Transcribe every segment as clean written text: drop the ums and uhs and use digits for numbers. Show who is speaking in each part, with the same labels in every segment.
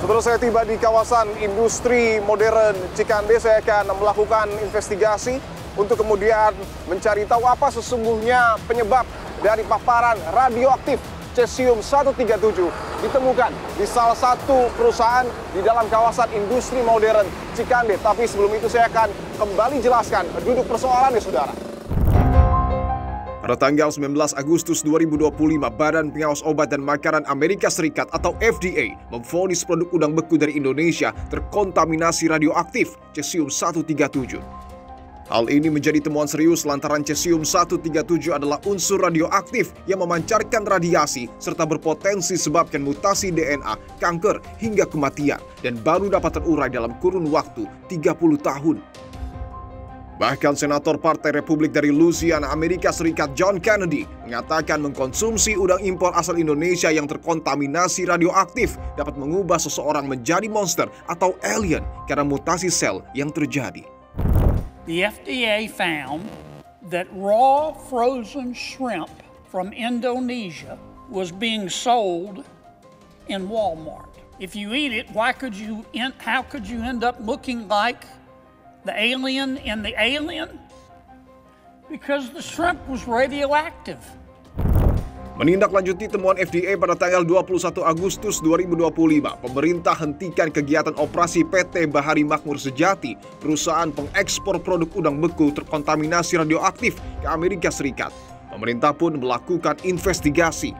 Speaker 1: Setelah saya tiba di kawasan industri modern Cikande, saya akan melakukan investigasi untuk kemudian mencari tahu apa sesungguhnya penyebab dari paparan radioaktif cesium-137 ditemukan di salah satu perusahaan di dalam kawasan industri modern Cikande. Tapi sebelum itu saya akan kembali jelaskan duduk persoalannya, saudara. Pada tanggal 19 Agustus 2025, Badan Pengawas Obat dan Makanan Amerika Serikat atau FDA memvonis produk udang beku dari Indonesia terkontaminasi radioaktif cesium-137. Hal ini menjadi temuan serius lantaran cesium-137 adalah unsur radioaktif yang memancarkan radiasi serta berpotensi sebabkan mutasi DNA, kanker, hingga kematian dan baru dapat terurai dalam kurun waktu 30 tahun. Bahkan Senator Partai Republik dari Louisiana, Amerika Serikat John Kennedy mengatakan mengkonsumsi udang impor asal Indonesia yang terkontaminasi radioaktif dapat mengubah seseorang menjadi monster atau alien karena mutasi sel yang terjadi.
Speaker 2: The FDA found that raw frozen shrimp from Indonesia was being sold in Walmart. If you eat it, how could you end up looking like the alien in the Alien? Because the shrimp was radioactive.
Speaker 1: Menindaklanjuti temuan FDA pada tanggal 21 Agustus 2025, pemerintah hentikan kegiatan operasi PT Bahari Makmur Sejati, perusahaan pengekspor produk udang beku terkontaminasi radioaktif ke Amerika Serikat. Pemerintah pun melakukan investigasi.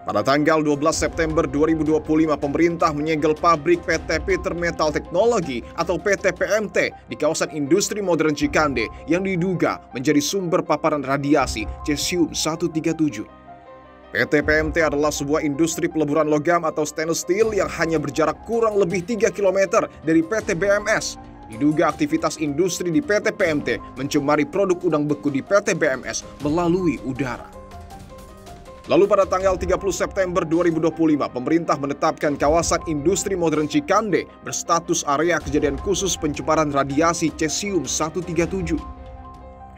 Speaker 1: Pada tanggal 12 September 2025, pemerintah menyegel pabrik PT Peter Metal Technology atau PT PMT di kawasan industri modern Cikande yang diduga menjadi sumber paparan radiasi cesium-137. PT PMT adalah sebuah industri peleburan logam atau stainless steel yang hanya berjarak kurang lebih 3 km dari PT BMS. Diduga aktivitas industri di PT PMT mencemari produk udang beku di PT BMS melalui udara. Lalu pada tanggal 30 September 2025, pemerintah menetapkan kawasan industri modern Cikande berstatus area kejadian khusus pencemaran radiasi cesium-137.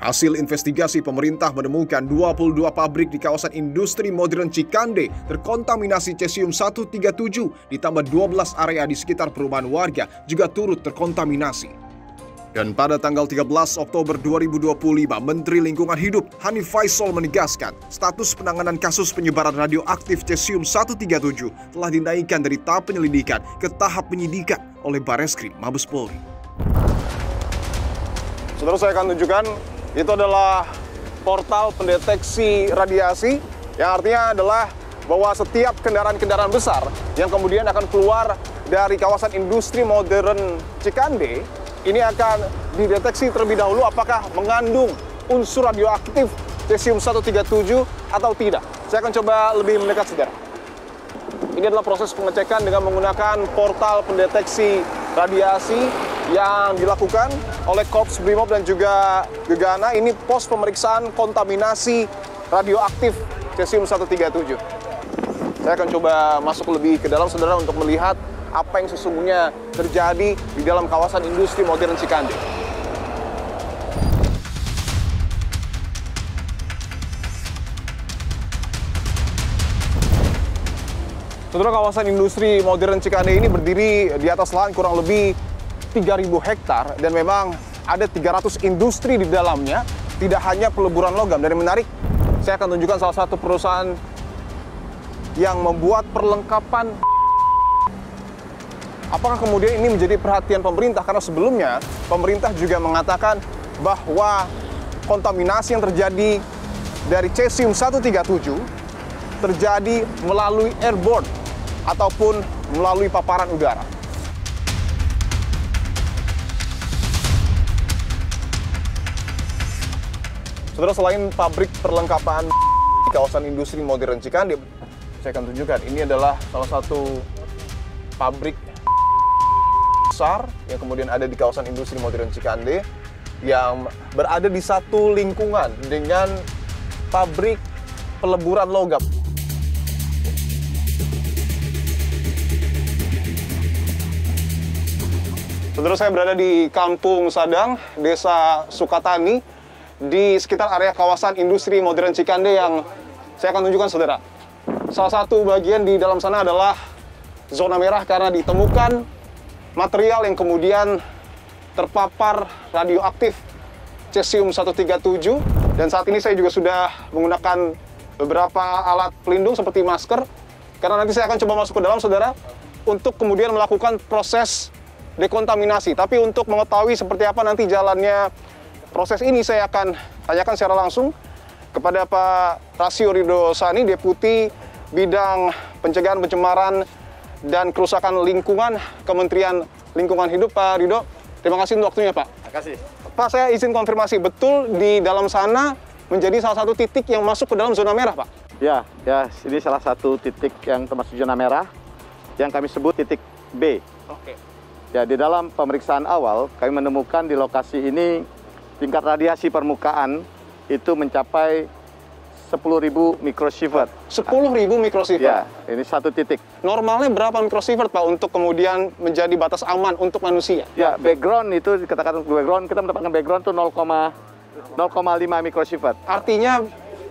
Speaker 1: Hasil investigasi pemerintah menemukan 22 pabrik di kawasan industri modern Cikande terkontaminasi cesium-137, ditambah 12 area di sekitar perumahan warga juga turut terkontaminasi. Dan pada tanggal 13 Oktober 2025, Menteri Lingkungan Hidup Hanif Faisal menegaskan status penanganan kasus penyebaran radioaktif cesium-137 telah dinaikkan dari tahap penyelidikan ke tahap penyidikan oleh Bareskrim Mabes Polri. Saudara, saya akan tunjukkan, itu adalah portal pendeteksi radiasi, yang artinya adalah bahwa setiap kendaraan-kendaraan besar yang kemudian akan keluar dari kawasan industri modern Cikande, ini akan dideteksi terlebih dahulu apakah mengandung unsur radioaktif cesium-137 atau tidak. Saya akan coba lebih mendekat, saudara. Ini adalah proses pengecekan dengan menggunakan portal pendeteksi radiasi yang dilakukan oleh Korps Brimob dan juga Gegana. Ini pos pemeriksaan kontaminasi radioaktif cesium-137. Saya akan coba masuk lebih ke dalam, saudara, untuk melihat apa yang sesungguhnya terjadi di dalam kawasan industri modern Cikande. Saudara, kawasan industri modern Cikande ini berdiri di atas lahan kurang lebih 3.000 hektar dan memang ada 300 industri di dalamnya, tidak hanya peleburan logam. Dan yang menarik, saya akan tunjukkan salah satu perusahaan yang membuat perlengkapan. Apakah kemudian ini menjadi perhatian pemerintah? Karena sebelumnya pemerintah juga mengatakan bahwa kontaminasi yang terjadi dari cesium-137 terjadi melalui airborne ataupun melalui paparan udara. Saudara, selain pabrik perlengkapan di kawasan industri modern Cikande, saya akan tunjukkan, ini adalah salah satu pabrik besar yang kemudian ada di kawasan industri modern Cikande yang berada di satu lingkungan dengan pabrik peleburan logam. Saudara, saya berada di Kampung Sadang, Desa Sukatani, di sekitar area kawasan industri modern Cikande yang saya akan tunjukkan, saudara. Salah satu bagian di dalam sana adalah zona merah karena ditemukan material yang kemudian terpapar radioaktif cesium-137. Dan saat ini saya juga sudah menggunakan beberapa alat pelindung seperti masker, karena nanti saya akan coba masuk ke dalam, saudara, untuk kemudian melakukan proses dekontaminasi. Tapi untuk mengetahui seperti apa nanti jalannya proses ini, saya akan tanyakan secara langsung kepada Pak Rasio Ridho Sani, Deputi Bidang Pencegahan Pencemaran dan Kerusakan Lingkungan, Kementerian Lingkungan Hidup. Pak Ridho, terima kasih untuk waktunya, Pak.
Speaker 3: Terima kasih.
Speaker 1: Pak, saya izin konfirmasi, betul di dalam sana menjadi salah satu titik yang masuk ke dalam zona merah, Pak?
Speaker 3: Ya, ini salah satu titik yang termasuk zona merah, yang kami sebut titik B.
Speaker 1: Oke.
Speaker 3: Ya, di dalam pemeriksaan awal, kami menemukan di lokasi ini tingkat radiasi permukaan itu mencapai 10.000 mikrosievert.
Speaker 1: 10.000 mikrosievert?
Speaker 3: Ya, ini satu titik.
Speaker 1: Normalnya berapa mikrosievert, Pak, untuk kemudian menjadi batas aman untuk manusia?
Speaker 3: Ya, background itu, dikatakan background, kita mendapatkan background itu 0,5 mikrosievert.
Speaker 1: Artinya,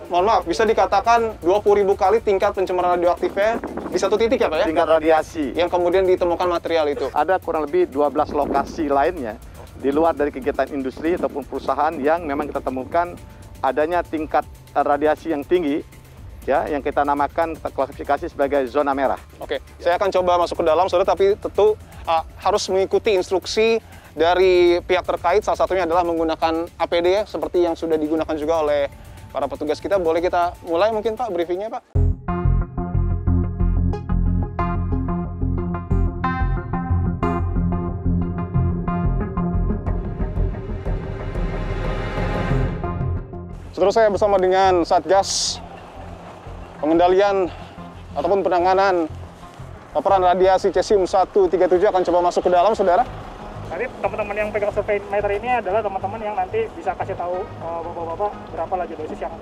Speaker 1: mohon maaf, bisa dikatakan 20.000 kali tingkat pencemaran radioaktifnya di satu titik ya, Pak, ya?
Speaker 3: Tingkat radiasi.
Speaker 1: Yang kemudian ditemukan material itu?
Speaker 3: Ada kurang lebih 12 lokasi lainnya di luar dari kegiatan industri ataupun perusahaan yang memang kita temukan adanya tingkat radiasi yang tinggi, ya, yang kita namakan, kita klasifikasi sebagai zona merah.
Speaker 1: Oke, saya akan coba masuk ke dalam, saudara, tapi tentu harus mengikuti instruksi dari pihak terkait. Salah satunya adalah menggunakan APD, ya, seperti yang sudah digunakan juga oleh para petugas kita. Boleh kita mulai mungkin, Pak, briefingnya, Pak? Saudara, saya bersama dengan Satgas Pengendalian ataupun Penanganan Paparan Radiasi Cesium-137 akan coba masuk ke dalam, saudara.
Speaker 4: Nanti teman-teman yang pegang survei meter ini adalah teman-teman yang nanti bisa kasih tahu bapak-bapak berapa laju dosis yang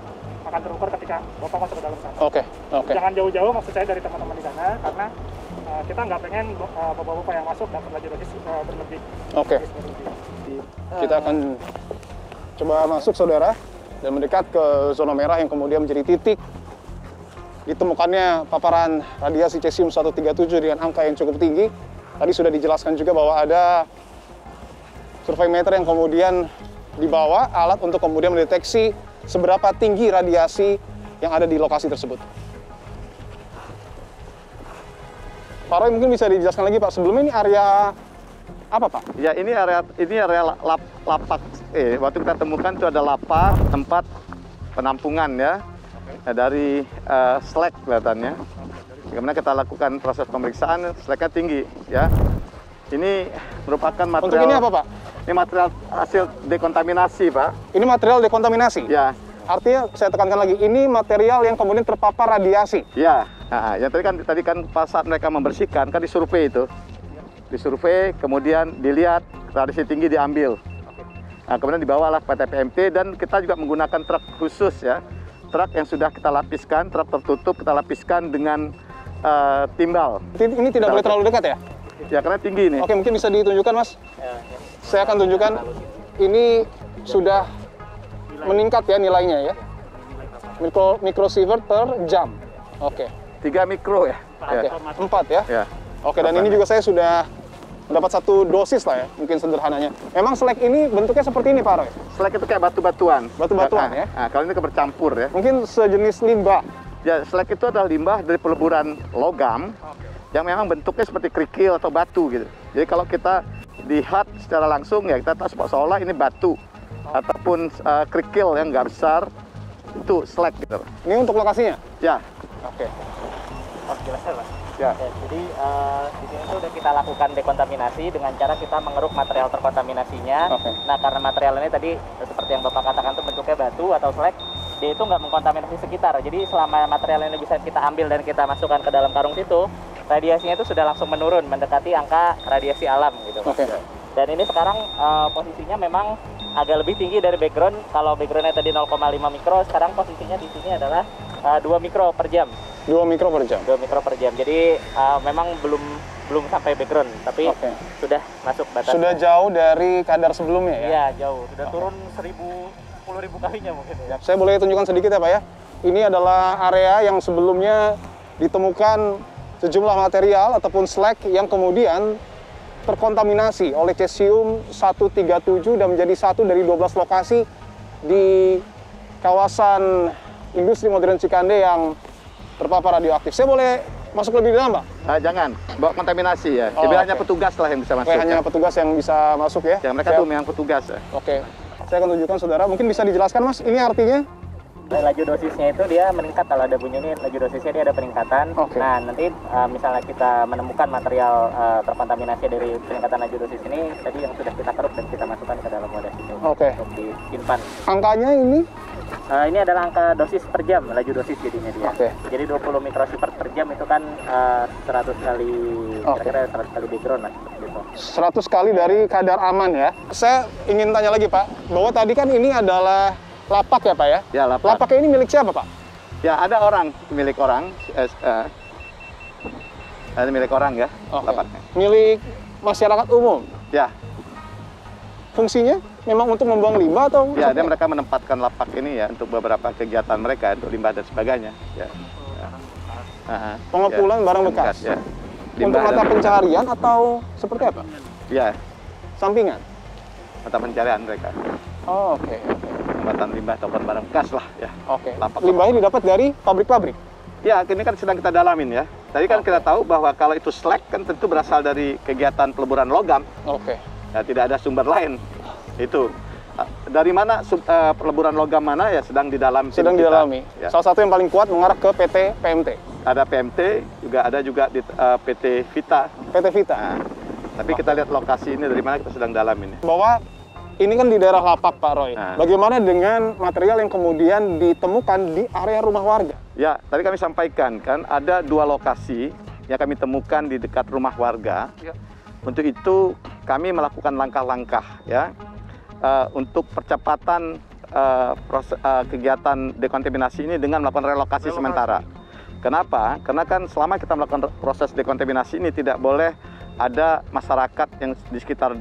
Speaker 4: akan terukur ketika bapak masuk ke dalam sana.
Speaker 1: Oke.
Speaker 4: Jangan jauh-jauh, maksud saya dari teman-teman di sana, karena kita nggak pengen bapak-bapak yang masuk dapat laju dosis berlebih.
Speaker 1: Oke. Kita akan coba masuk, saudara, dan mendekat ke zona merah yang kemudian menjadi titik ditemukannya paparan radiasi cesium-137 dengan angka yang cukup tinggi. Tadi sudah dijelaskan juga bahwa ada survei meter yang kemudian dibawa alat untuk kemudian mendeteksi seberapa tinggi radiasi yang ada di lokasi tersebut. Pak Roy, mungkin bisa dijelaskan lagi, Pak, sebelumnya ini area apa, Pak?
Speaker 3: Ya, ini area lapak. Waktu kita temukan itu ada lapak, tempat penampungan, ya. Nah, dari slag kelihatannya. Kemudian kita lakukan proses pemeriksaan, slagnya tinggi, ya. Ini merupakan material.
Speaker 1: Untuk ini apa, Pak?
Speaker 3: Ini material hasil dekontaminasi, Pak.
Speaker 1: Ini material dekontaminasi?
Speaker 3: Ya.
Speaker 1: Artinya, saya tekankan lagi, ini material yang kemudian terpapar radiasi?
Speaker 3: Ya. Nah, yang tadi kan pas saat mereka membersihkan, kan disurvei itu. Disurvei, kemudian dilihat radiasi tinggi diambil. Nah, kemudian dibawalah ke PT PMT dan kita juga menggunakan truk khusus, ya. Truk yang sudah kita lapiskan, truk tertutup kita lapiskan dengan timbal.
Speaker 1: Ini tidak boleh terlalu dekat, ya?
Speaker 3: Ya, karena tinggi ini.
Speaker 1: Oke, mungkin bisa ditunjukkan, Mas. Saya akan tunjukkan. Ini sudah meningkat, ya, nilainya, ya. Mikrosievert per jam. Oke.
Speaker 3: 3 mikro, ya.
Speaker 1: Oke. 4, ya?
Speaker 3: Ya.
Speaker 1: Oke, dan ini juga saya sudah mendapat 1 dosis lah, ya, mungkin sederhananya. Memang slag ini bentuknya seperti ini, Pak Roy?
Speaker 3: Slag itu kayak batu-batuan.
Speaker 1: Batu-batuan, ya?
Speaker 3: Nah, kalau ini bercampur, ya.
Speaker 1: Mungkin sejenis limbah.
Speaker 3: Ya, slag itu adalah limbah dari peleburan logam yang memang bentuknya seperti kerikil atau batu, gitu. Jadi kalau kita lihat secara langsung, ya kita tahu seolah ini batu ataupun kerikil yang nggak besar, itu slag, gitu.
Speaker 1: Ini untuk lokasinya?
Speaker 3: Ya.
Speaker 1: Oke.
Speaker 5: Jelasnya, Pak.
Speaker 3: Ya.
Speaker 5: Oke, jadi di sini tuh udah kita lakukan dekontaminasi dengan cara kita mengeruk material terkontaminasinya.
Speaker 1: Oke.
Speaker 5: Nah, karena material ini tadi seperti yang Bapak katakan tuh bentuknya batu atau slag, dia itu nggak mengkontaminasi sekitar. Jadi selama material ini bisa kita ambil dan kita masukkan ke dalam karung situ, radiasinya itu sudah langsung menurun, mendekati angka radiasi alam gitu.
Speaker 1: Oke.
Speaker 5: Dan ini sekarang posisinya memang agak lebih tinggi dari background. Kalau backgroundnya tadi 0,5 mikro, sekarang posisinya di sini adalah 2 mikro per jam.
Speaker 1: 2 mikro per jam?
Speaker 5: 2 mikro per jam. Jadi memang belum sampai background, tapi sudah masuk batas.
Speaker 1: Sudah jauh dari kadar sebelumnya, ya?
Speaker 5: Iya, jauh. Sudah turun 10.000 kalinya mungkin, ya.
Speaker 1: Saya boleh tunjukkan sedikit, ya, Pak, ya? Ini adalah area yang sebelumnya ditemukan
Speaker 6: sejumlah material ataupun slag yang kemudian terkontaminasi oleh cesium-137 dan menjadi satu dari 12 lokasi di kawasan industri modern Cikande yang terpapar radioaktif. Saya boleh masuk lebih dalam, Pak?
Speaker 3: Jangan, bawa kontaminasi ya. Jadi hanya petugas lah yang bisa masuk.
Speaker 6: Hanya petugas yang bisa masuk ya?
Speaker 3: Ya, mereka tuh memang petugas ya.
Speaker 6: Oke, saya akan tunjukkan saudara. Mungkin bisa dijelaskan, Mas, ini artinya?
Speaker 5: Laju dosisnya itu dia meningkat, kalau ada bunyi ini laju dosisnya dia ada peningkatan. Nah nanti misalnya kita menemukan material terkontaminasi dari peningkatan laju dosis ini, tadi yang sudah kita keruk dan kita masukkan ke dalam wadah itu untuk disimpan.
Speaker 6: Angkanya ini?
Speaker 5: Ini adalah angka dosis per jam, laju dosis jadinya dia. Jadi 20 mikrosievert per jam itu kan 100 kali, kira-kira 100 kali background lah. Gitu.
Speaker 6: 100 kali dari kadar aman ya. Saya ingin tanya lagi, Pak, bahwa tadi kan ini adalah lapak ya, Pak ya?
Speaker 3: Ya, lapak.
Speaker 6: Lapaknya ini milik siapa, Pak?
Speaker 3: Ya, ada orang, milik orang. Ada milik orang ya, lapaknya.
Speaker 6: Milik masyarakat umum?
Speaker 3: Ya.
Speaker 6: Fungsinya memang untuk membuang limbah atau?
Speaker 3: Ya, dia mereka menempatkan lapak ini ya untuk beberapa kegiatan mereka, untuk limbah dan sebagainya. Ya.
Speaker 6: Pengepulauan barang bekas?
Speaker 3: Ya.
Speaker 6: Untuk mata pencarian atau seperti apa?
Speaker 3: Ya.
Speaker 6: Sampingan?
Speaker 3: Mata pencarian mereka.
Speaker 6: Oh, oke.
Speaker 3: Pembuatan limbah ataupun barang bekas lah ya.
Speaker 6: Oke. Limbahnya didapat dari pabrik-pabrik?
Speaker 3: Ya, ini kan sedang kita dalamin ya. Tadi kan kita tahu bahwa kalau itu slag kan tentu berasal dari kegiatan peleburan logam. Ya, tidak ada sumber lain. Itu dari mana peleburan logam mana ya sedang didalami.
Speaker 6: Sedang didalami. Ya. Salah satu yang paling kuat mengarah ke PT PMT. Ada
Speaker 3: PMT, ada juga di PT Vita.
Speaker 6: PT Vita.
Speaker 3: Nah, tapi kita lihat lokasi ini dari mana kita sedang dalamin.
Speaker 6: Bahwa ini kan di daerah lapak, Pak Roy. Bagaimana dengan material yang kemudian ditemukan di area rumah warga?
Speaker 3: Ya, tadi kami sampaikan kan ada 2 lokasi yang kami temukan di dekat rumah warga. Ya. Untuk itu kami melakukan langkah-langkah ya untuk percepatan kegiatan dekontaminasi ini dengan melakukan relokasi sementara. Kenapa? Karena kan selama kita melakukan proses dekontaminasi ini tidak boleh ada masyarakat yang di sekitar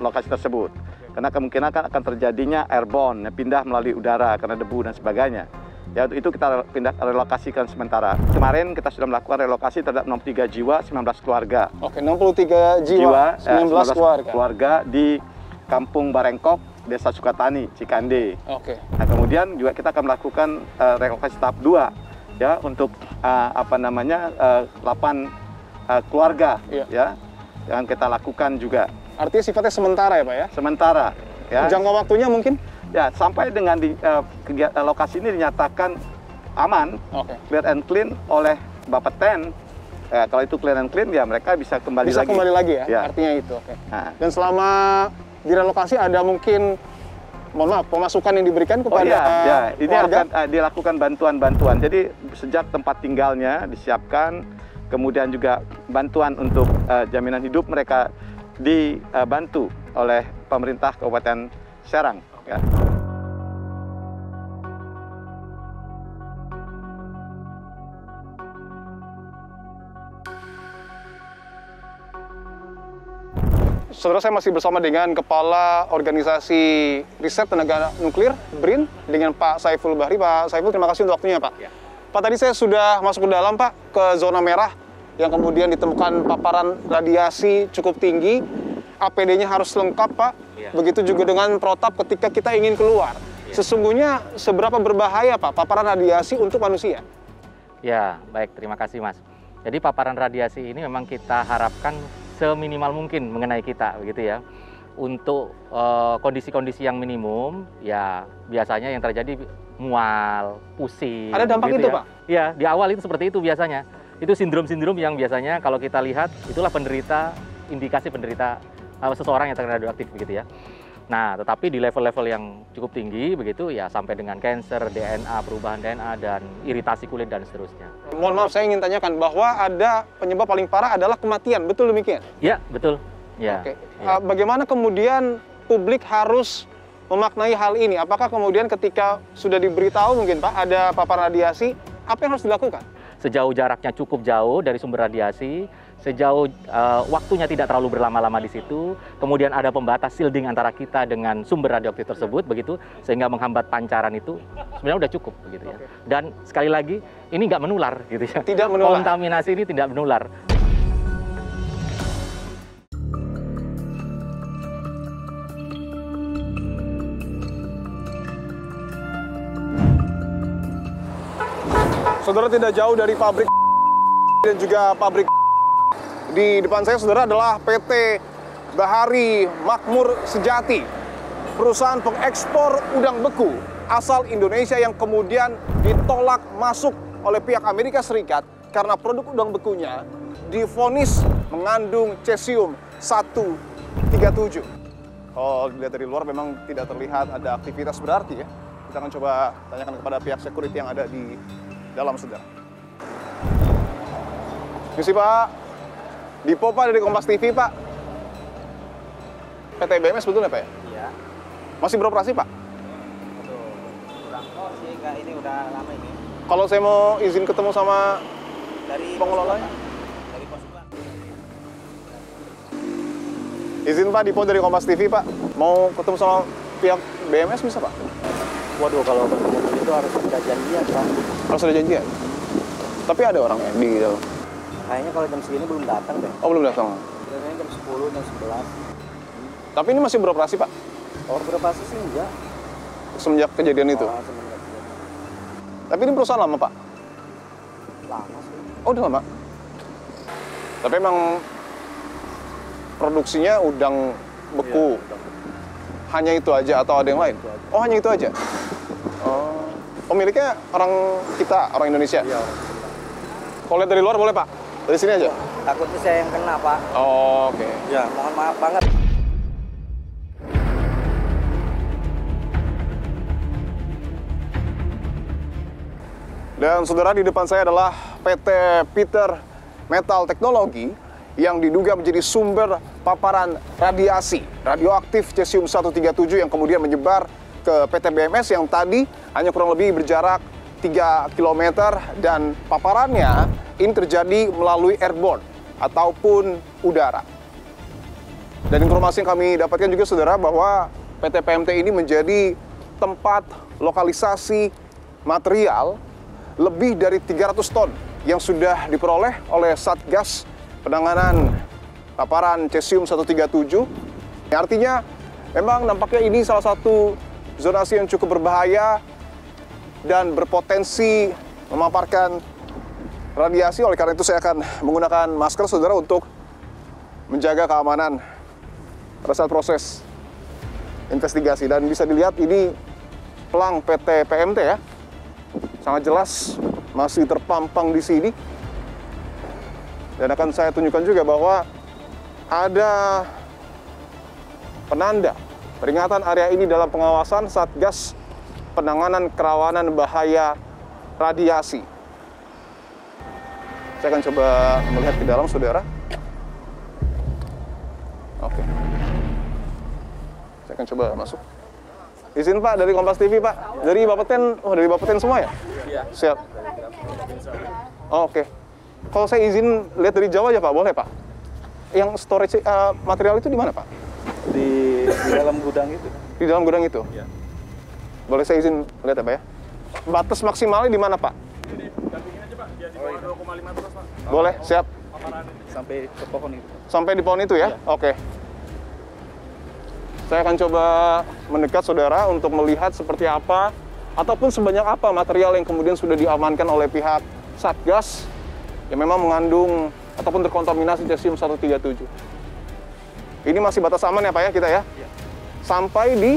Speaker 3: lokasi tersebut. Karena kemungkinan akan terjadinya airborne, pindah melalui udara karena debu dan sebagainya. Ya, itu kita pindah relokasikan sementara. Kemarin kita sudah melakukan relokasi terhadap 63 jiwa, 19 keluarga.
Speaker 6: Oke, 63 jiwa 19
Speaker 3: keluarga di Kampung Barengkok, Desa Sukatani, Cikande.
Speaker 6: Oke.
Speaker 3: Nah, kemudian juga kita akan melakukan relokasi tahap 2 ya untuk 8 keluarga ya yang kita lakukan juga.
Speaker 6: Artinya sifatnya sementara ya, Pak ya?
Speaker 3: Sementara ya.
Speaker 6: Jangka waktunya mungkin?
Speaker 3: Ya, sampai dengan lokasi ini dinyatakan aman, clear and clean oleh Bapeten. Ya, kalau itu clear and clean, ya mereka bisa kembali lagi.
Speaker 6: Bisa kembali lagi ya, artinya itu. Nah. Dan selama direlokasi ada mungkin, mohon maaf, pemasukan yang diberikan kepada
Speaker 3: ini
Speaker 6: warga?
Speaker 3: akan dilakukan bantuan-bantuan. Jadi sejak tempat tinggalnya disiapkan, kemudian juga bantuan untuk jaminan hidup mereka dibantu oleh pemerintah Kabupaten Serang. Ya.
Speaker 6: Saudara, saya masih bersama dengan Kepala Organisasi Riset Tenaga Nuklir, BRIN, dengan Pak Saiful Bahri. Pak Saiful, terima kasih untuk waktunya, Pak. Ya. Pak, tadi saya sudah masuk ke dalam, Pak, ke zona merah yang kemudian ditemukan paparan radiasi cukup tinggi. APD-nya harus lengkap, Pak. Ya. Begitu juga dengan protap ketika kita ingin keluar. Ya. Sesungguhnya seberapa berbahaya, Pak, paparan radiasi untuk manusia?
Speaker 7: Ya, baik. Terima kasih, Mas. Jadi paparan radiasi ini memang kita harapkan seminimal mungkin mengenai kita, begitu ya. Untuk kondisi-kondisi yang minimum, ya biasanya yang terjadi mual, pusing.
Speaker 6: Ada dampak itu,
Speaker 7: ya.
Speaker 6: Pak?
Speaker 7: Ya, di awal itu seperti itu biasanya. Itu sindrom-sindrom yang biasanya kalau kita lihat, itulah indikasi penderita seseorang yang terkena radioaktif, begitu ya. Nah, tetapi di level-level yang cukup tinggi, begitu ya, sampai dengan kanker, DNA, perubahan DNA, dan iritasi kulit, dan seterusnya.
Speaker 6: Mohon maaf, saya ingin tanyakan bahwa ada penyebab paling parah adalah kematian, betul demikian?
Speaker 7: Ya, betul. Ya.
Speaker 6: Oke. Ya. Bagaimana kemudian publik harus memaknai hal ini? Apakah kemudian ketika sudah diberitahu mungkin, Pak, ada paparan radiasi, apa yang harus dilakukan?
Speaker 7: Sejauh jaraknya cukup jauh dari sumber radiasi, sejauh waktunya tidak terlalu berlama-lama di situ, kemudian ada pembatas shielding antara kita dengan sumber radioaktif tersebut, begitu, sehingga menghambat pancaran itu, sebenarnya udah cukup, begitu ya. Dan sekali lagi, ini nggak menular, gitu ya.
Speaker 6: Tidak menular.
Speaker 7: Kontaminasi ini tidak menular.
Speaker 6: Saudara, tidak jauh dari pabrik dan juga pabrik di depan saya, saudara, adalah PT Bahari Makmur Sejati, perusahaan pengekspor udang beku asal Indonesia yang kemudian ditolak masuk oleh pihak Amerika Serikat karena produk udang bekunya divonis mengandung cesium 137. Kalau dilihat dari luar memang tidak terlihat ada aktivitas berarti ya. Kita akan coba tanyakan kepada pihak security yang ada di dalam, saudara. Misi Pak, Dipo Pak dari Kompas TV Pak. PT BMS betulnya Pak ya?
Speaker 8: Iya.
Speaker 6: Masih beroperasi Pak?
Speaker 8: Aduh, kurang kok sih, Kak. Ini udah lama ini.
Speaker 6: Kalau saya mau izin ketemu sama
Speaker 8: Dari
Speaker 6: pengelolanya?
Speaker 8: Dari Posuka.
Speaker 6: Izin Pak, Dipo dari Kompas TV Pak. Mau ketemu sama pihak BMS bisa Pak?
Speaker 8: Waduh, kalau ketemu itu harus ada janjian, Pak.
Speaker 6: Harus ada janjian? Tapi ada orangnya di dalam?
Speaker 8: Kayaknya kalau jam segini belum datang deh.
Speaker 6: Oh, belum datang?
Speaker 8: Biasanya jam 10, jam 11.
Speaker 6: Tapi ini masih beroperasi Pak?
Speaker 8: Kalau beroperasi sih enggak.
Speaker 6: Semenjak kejadian itu?
Speaker 8: Oh, semenjak itu.
Speaker 6: Tapi ini perusahaan lama Pak?
Speaker 8: Lama sih.
Speaker 6: Oh, udah lama? Tapi emang produksinya udang beku?
Speaker 8: Iya,
Speaker 6: Hanya itu aja atau ada yang lain? Oh, hanya itu aja? Oh, pemiliknya orang kita, orang Indonesia?
Speaker 8: Iya.
Speaker 6: Kalau lihat dari luar boleh Pak? Dari sini aja?
Speaker 8: Takutnya saya yang kena, Pak.
Speaker 6: Oh, oke.
Speaker 8: Ya, mohon maaf banget.
Speaker 6: Dan saudara, di depan saya adalah PT Peter Metal Teknologi yang diduga menjadi sumber paparan radiasi radioaktif cesium 137 yang kemudian menyebar ke PT BMS yang tadi hanya kurang lebih berjarak 3 km dan paparannya ini terjadi melalui airborne ataupun udara. Dan informasi yang kami dapatkan juga saudara bahwa PT PMT ini menjadi tempat lokalisasi material lebih dari 300 ton yang sudah diperoleh oleh Satgas Penanganan Paparan Cesium 137. Artinya memang nampaknya ini salah satu zonasi yang cukup berbahaya dan berpotensi memaparkan radiasi. Oleh karena itu saya akan menggunakan masker saudara untuk menjaga keamanan pada saat proses investigasi. Dan bisa dilihat ini pelang PT PMT ya, sangat jelas masih terpampang di sini. Dan akan saya tunjukkan juga bahwa ada penanda peringatan area ini dalam pengawasan Satgas Penanganan Kerawanan Bahaya Radiasi. Saya akan coba melihat ke dalam, saudara. Oke. Saya akan coba masuk. Izin Pak, dari Kompas TV Pak. Dari Bapeten, dari Bapeten semua ya? Iya. Siap. Oh, oke. Kalau saya izin lihat dari jauh aja Pak, boleh Pak? Yang storage material itu di mana Pak?
Speaker 8: Di dalam gudang itu.
Speaker 6: Di dalam gudang itu?
Speaker 8: Iya.
Speaker 6: Boleh saya izin lihat ya Pak ya? Batas maksimalnya di mana Pak?
Speaker 4: Jadi dampingin aja Pak, di bawah 2,5 terus Pak.
Speaker 6: Boleh, siap.
Speaker 8: Sampai ke pohon itu.
Speaker 6: Sampai di pohon itu ya? Oke. Saya akan coba mendekat saudara untuk melihat seperti apa ataupun sebanyak apa material yang kemudian sudah diamankan oleh pihak Satgas yang memang mengandung ataupun terkontaminasi cesium 137. Ini masih batas aman ya Pak ya kita ya?
Speaker 8: Iya.
Speaker 6: Sampai di?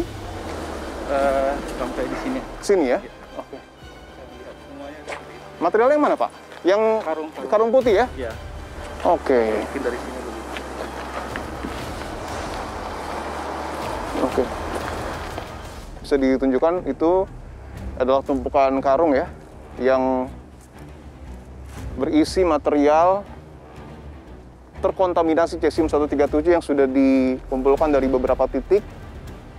Speaker 8: Sampai di sini.
Speaker 6: Sini ya? Oke. Materialnya yang mana Pak? Yang karung putih ya?
Speaker 8: Iya.
Speaker 6: Oke.
Speaker 8: Mungkin dari sini dulu.
Speaker 6: Oke. Bisa ditunjukkan itu adalah tumpukan karung ya yang berisi material terkontaminasi cesium 137 yang sudah dikumpulkan dari beberapa titik.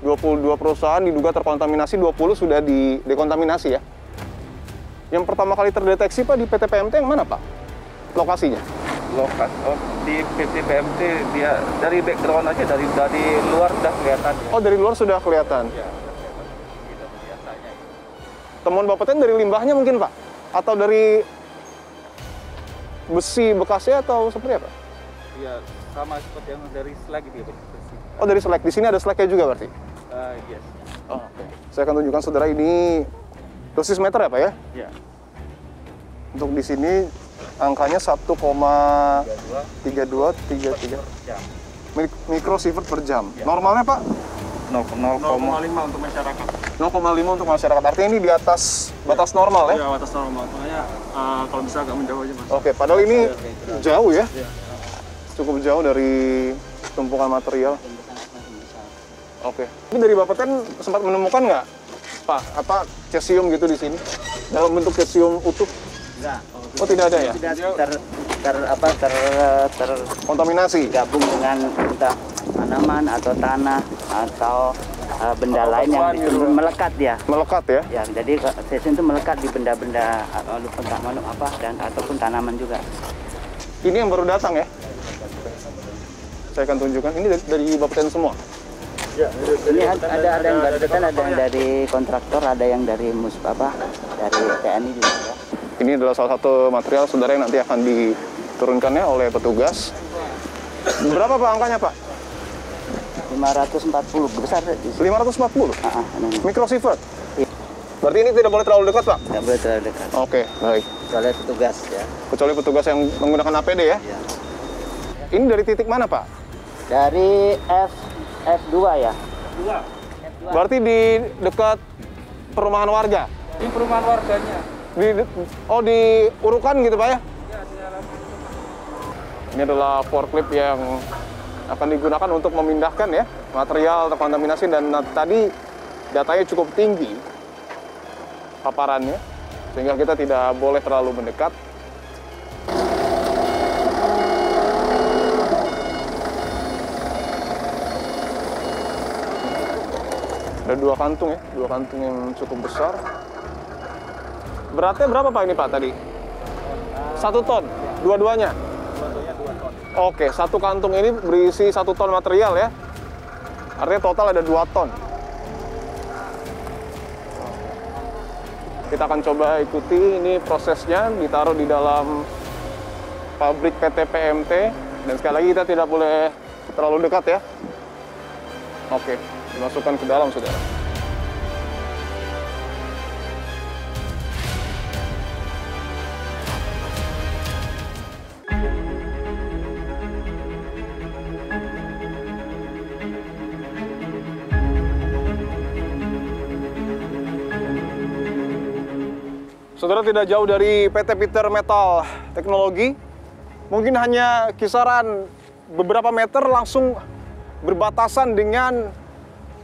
Speaker 6: 22 perusahaan diduga terkontaminasi, 20 sudah didekontaminasi ya. Yang pertama kali terdeteksi Pak di PT PMT yang mana Pak? Lokasinya?
Speaker 9: di PTPMT dia dari background aja dari luar sudah kelihatan.
Speaker 6: Oh, dari luar sudah kelihatan.
Speaker 9: Ya, biasanya.
Speaker 6: Temuan Bapeten dari limbahnya mungkin, Pak? Atau dari besi bekasnya atau seperti apa?
Speaker 9: Iya, sama seperti yang dari slag gitu ya.
Speaker 6: Oh, dari slag. Di sini ada slagnya juga berarti?
Speaker 9: Yes.
Speaker 6: Oh, oke. Saya akan tunjukkan saudara, ini dosis meter ya, Pak ya?
Speaker 9: Iya.
Speaker 6: Untuk di sini angkanya 1,3233 mikrosievert per jam.
Speaker 9: Ya.
Speaker 6: Normalnya, Pak?
Speaker 9: 0,5 untuk masyarakat.
Speaker 6: 0,5 untuk masyarakat. Artinya ini di atas batas normal ya?
Speaker 9: Iya, batas normal. Makanya kalau bisa agak menjauh aja, Mas.
Speaker 6: Oke, padahal ini jauh ya?
Speaker 9: Iya.
Speaker 6: Cukup jauh dari tumpukan material. Oke. Tapi dari Bapeten sempat menemukan nggak, Pak, apa cesium gitu di sini? Dalam bentuk cesium utuh?
Speaker 8: Enggak.
Speaker 6: Oh, tidak ada ya?
Speaker 8: Tidak
Speaker 6: Kontaminasi?
Speaker 8: tergabung dengan entah tanaman atau tanah atau benda lain yang melekat ya.
Speaker 6: Melekat ya?
Speaker 8: Ya, jadi cesium itu melekat di benda-benda ataupun tanaman juga.
Speaker 6: Ini yang baru datang ya? Saya akan tunjukkan. Ini dari Bapeten semua?
Speaker 8: Ya, ini ada yang dari Bapeten, ada yang dari kontraktor, ada yang dari dari TNI juga ya.
Speaker 6: Ini adalah salah satu material saudara yang nanti akan diturunkannya oleh petugas. Berapa Pak angkanya, Pak?
Speaker 8: 540, besar.
Speaker 6: 540? Mikrosievert?
Speaker 8: Iya.
Speaker 6: Berarti ini tidak boleh terlalu dekat, Pak?
Speaker 8: Tidak boleh terlalu dekat.
Speaker 6: Oke, baik.
Speaker 8: Kecuali petugas ya.
Speaker 6: Kecuali petugas yang menggunakan APD ya?
Speaker 8: Iya.
Speaker 6: Ini dari titik mana, Pak?
Speaker 8: Dari F2 ya?
Speaker 9: Dua.
Speaker 6: Berarti di dekat perumahan warga?
Speaker 9: Ini perumahan warganya.
Speaker 6: Di Urukan gitu, Pak ya?
Speaker 9: Iya, di dalam.
Speaker 6: Ini adalah forklift yang akan digunakan untuk memindahkan ya material terkontaminasi, dan tadi datanya cukup tinggi paparannya sehingga kita tidak boleh terlalu mendekat. Ada dua kantung ya, dua kantung yang cukup besar. Beratnya berapa Pak ini Pak tadi? 1 ton, dua-duanya?
Speaker 9: Dua-duanya 2 ton.
Speaker 6: Oke, satu kantung ini berisi 1 ton material ya. Artinya total ada 2 ton. Kita akan coba ikuti ini prosesnya, ditaruh di dalam pabrik PT PMT. Dan sekali lagi kita tidak boleh terlalu dekat ya. Oke, dimasukkan ke dalam saudara. Saudara, tidak jauh dari PT Peter Metal Teknologi, mungkin hanya kisaran beberapa meter langsung berbatasan dengan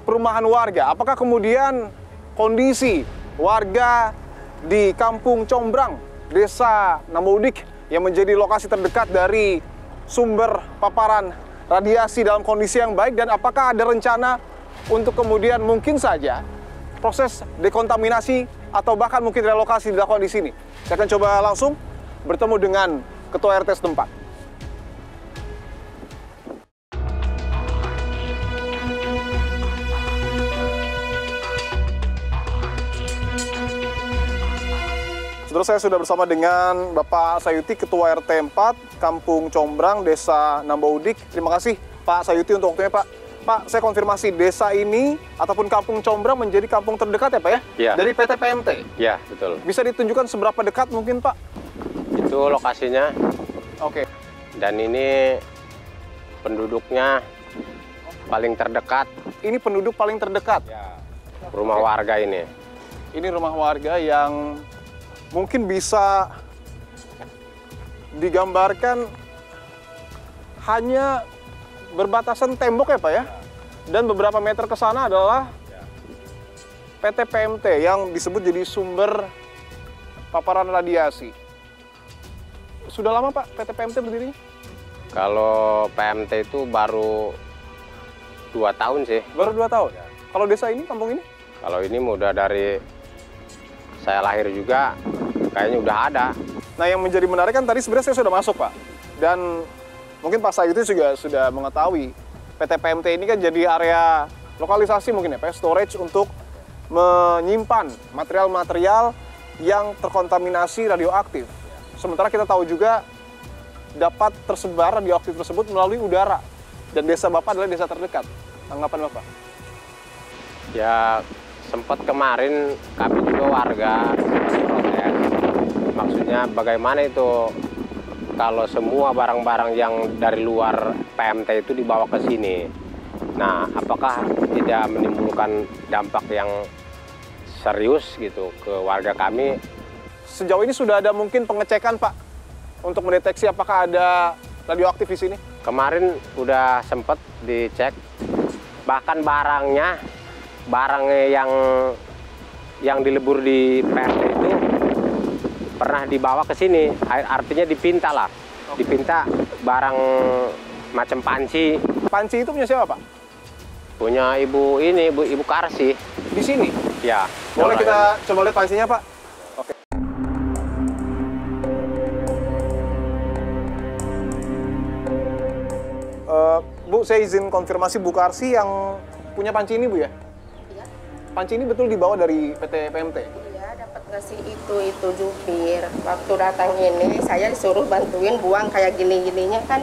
Speaker 6: perumahan warga. Apakah kemudian kondisi warga di Kampung Combrang, Desa Namboudik, yang menjadi lokasi terdekat dari sumber paparan radiasi dalam kondisi yang baik, dan apakah ada rencana untuk kemudian mungkin saja proses dekontaminasi atau bahkan mungkin relokasi dilakukan di sini? Saya akan coba langsung bertemu dengan Ketua RT setempat. Saudara, saya sudah bersama dengan Bapak Sayuti, Ketua RT 4, Kampung Combrang, Desa Namboudik. Terima kasih Pak Sayuti untuk waktunya, Pak. Pak, saya konfirmasi, desa ini ataupun Kampung Combrang menjadi kampung terdekat ya, Pak ya?
Speaker 10: Iya.
Speaker 6: Dari PT PMT?
Speaker 10: Iya, betul.
Speaker 6: Bisa ditunjukkan seberapa dekat mungkin, Pak?
Speaker 10: Itu lokasinya.
Speaker 6: Oke.
Speaker 10: Dan ini penduduknya paling terdekat.
Speaker 6: Ini penduduk paling terdekat?
Speaker 10: Ya. Rumah warga ini.
Speaker 6: Ini rumah warga yang mungkin bisa digambarkan hanya berbatasan tembok ya Pak ya? Dan beberapa meter ke sana adalah PT PMT yang disebut jadi sumber paparan radiasi. Sudah lama Pak PT PMT berdirinya?
Speaker 10: Kalau PMT itu baru 2 tahun sih.
Speaker 6: Baru 2 tahun? Kalau desa ini, kampung ini?
Speaker 10: Kalau ini udah dari saya lahir juga, kayaknya udah ada.
Speaker 6: Nah, yang menjadi menarik kan tadi sebenarnya saya sudah masuk Pak. Dan mungkin Pak Said itu juga sudah mengetahui PT PMT ini kan jadi area lokalisasi mungkin ya, Pak, storage untuk menyimpan material-material yang terkontaminasi radioaktif. Sementara kita tahu juga dapat tersebar radioaktif tersebut melalui udara. Dan desa Bapak adalah desa terdekat. Tanggapan Bapak?
Speaker 10: Ya, sempat kemarin kami juga warga protes. Maksudnya bagaimana itu kalau semua barang-barang yang dari luar PMT itu dibawa ke sini. Nah, apakah tidak menimbulkan dampak yang serius gitu ke warga kami?
Speaker 6: Sejauh ini sudah ada mungkin pengecekan, Pak, untuk mendeteksi apakah ada radioaktif di sini?
Speaker 10: Kemarin udah sempat dicek, bahkan barangnya yang dilebur di PMT itu pernah dibawa ke sini, artinya dipinta lah, dipinta barang macam panci.
Speaker 6: Panci itu punya siapa, Pak?
Speaker 10: Punya ibu ini, ibu Karsi.
Speaker 6: Di sini?
Speaker 10: Ya.
Speaker 6: Boleh kita coba lihat pancinya, Pak? Oke. Bu, saya izin konfirmasi Bu Karsi yang punya panci ini, Bu ya?
Speaker 11: Iya.
Speaker 6: Panci ini betul dibawa dari PT PMT?
Speaker 11: Iya, dapat ngasih itu jupir. Waktu datang ini, saya disuruh bantuin buang kayak gini-gininya kan.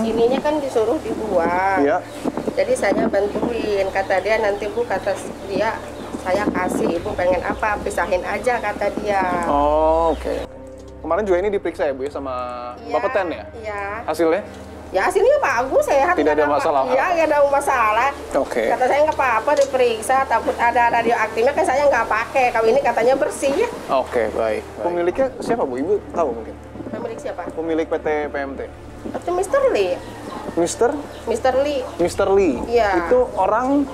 Speaker 11: Ininya kan disuruh dibuang.
Speaker 6: Iya.
Speaker 11: Jadi saya bantuin. Kata dia, nanti Bu, kata dia, saya kasih. Ibu pengen apa? Pisahin aja, kata dia.
Speaker 6: Oh, oke. Kemarin juga ini diperiksa ya, Bu, ya, sama Bapak Ten ya?
Speaker 11: Iya.
Speaker 6: Hasilnya?
Speaker 11: Ya hasilnya bagus, sehat.
Speaker 6: Tidak ada masalah?
Speaker 11: Iya, nggak ada masalah.
Speaker 6: Oke.
Speaker 11: Kata saya nggak apa-apa diperiksa, takut ada radioaktifnya, kan saya nggak pakai. Kalau ini katanya bersih ya.
Speaker 6: Oke, baik. Pemiliknya siapa, Bu? Ibu tahu mungkin?
Speaker 11: Pemilik siapa?
Speaker 6: Pemilik PT PMT.
Speaker 11: Itu Mr. Lee. Mr. Lee.
Speaker 6: Mr. Lee?
Speaker 11: Iya.
Speaker 6: Itu orang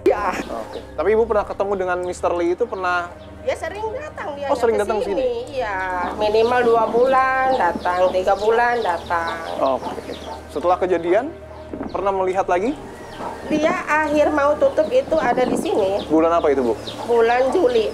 Speaker 11: ya.
Speaker 6: Oke. Tapi Ibu pernah ketemu dengan Mr. Lee itu pernah?
Speaker 11: Ya sering datang dia.
Speaker 6: Oh, sering datang sini?
Speaker 11: Iya. Minimal 2 bulan datang, 3 bulan datang.
Speaker 6: Oke. Setelah kejadian, pernah melihat lagi?
Speaker 11: Dia akhir mau tutup itu ada di sini.
Speaker 6: Bulan apa itu, Bu?
Speaker 11: Bulan Juli.